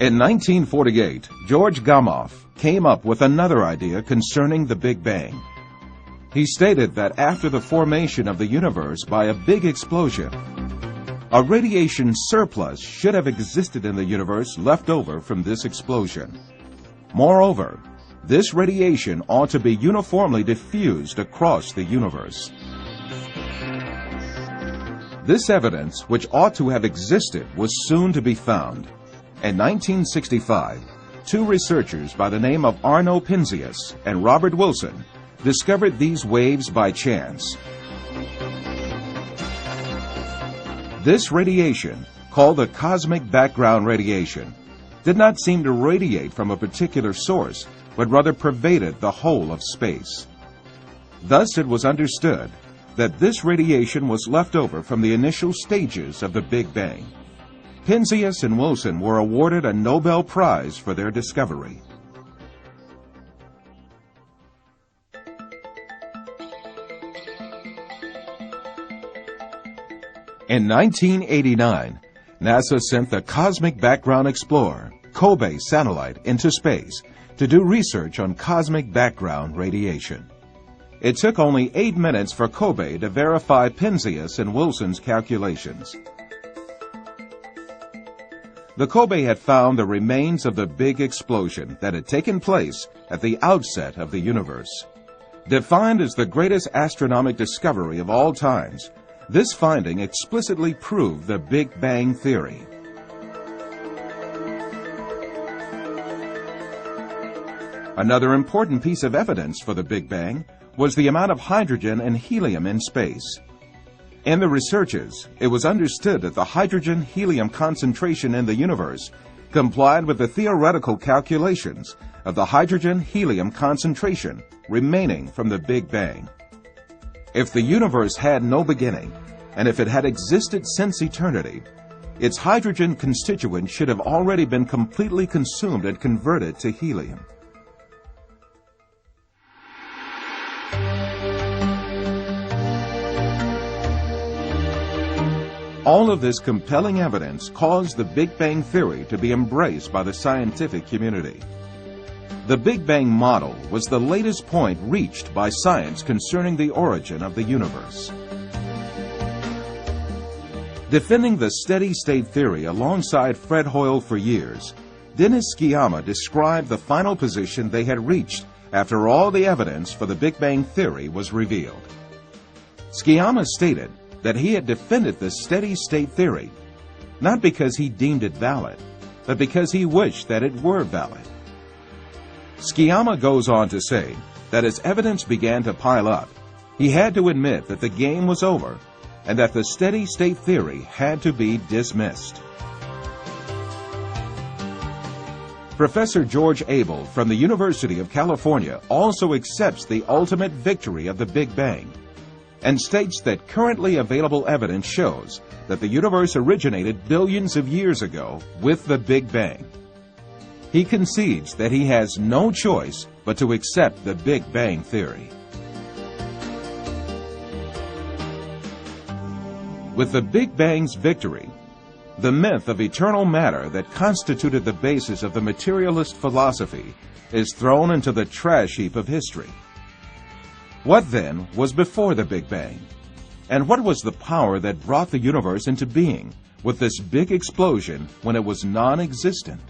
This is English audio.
In 1948, George Gamow came up with another idea concerning the Big Bang. He stated that after the formation of the universe by a big explosion, a radiation surplus should have existed in the universe left over from this explosion. Moreover, this radiation ought to be uniformly diffused across the universe. This evidence, which ought to have existed, was soon to be found. In 1965, two researchers by the name of Arno Penzias and Robert Wilson discovered these waves by chance. This radiation, called the cosmic background radiation, did not seem to radiate from a particular source, but rather pervaded the whole of space. Thus it was understood that this radiation was left over from the initial stages of the Big Bang. Penzias and Wilson were awarded a Nobel Prize for their discovery. In 1989, NASA sent the Cosmic Background Explorer, COBE satellite, into space to do research on cosmic background radiation. It took only 8 minutes for COBE to verify Penzias and Wilson's calculations. The COBE had found the remains of the big explosion that had taken place at the outset of the universe. Defined as the greatest astronomical discovery of all times, this finding explicitly proved the Big Bang theory. Another important piece of evidence for the Big Bang was the amount of hydrogen and helium in space. In the researches, it was understood that the hydrogen-helium concentration in the universe complied with the theoretical calculations of the hydrogen-helium concentration remaining from the Big Bang. If the universe had no beginning, and if it had existed since eternity, its hydrogen constituent should have already been completely consumed and converted to helium. All of this compelling evidence caused the Big Bang theory to be embraced by the scientific community. The Big Bang model was the latest point reached by science concerning the origin of the universe. Defending the steady-state theory alongside Fred Hoyle for years, Dennis Sciama described the final position they had reached after all the evidence for the Big Bang theory was revealed. Sciama stated that he had defended the steady-state theory, not because he deemed it valid, but because he wished that it were valid. Sciama goes on to say that as evidence began to pile up, he had to admit that the game was over and that the steady-state theory had to be dismissed. Professor George Abel from the University of California also accepts the ultimate victory of the Big Bang and states that currently available evidence shows that the universe originated billions of years ago with the Big Bang. He concedes that he has no choice but to accept the Big Bang theory. With the Big Bang's victory, the myth of eternal matter that constituted the basis of the materialist philosophy is thrown into the trash heap of history. What then was before the Big Bang? And what was the power that brought the universe into being with this big explosion when it was non-existent?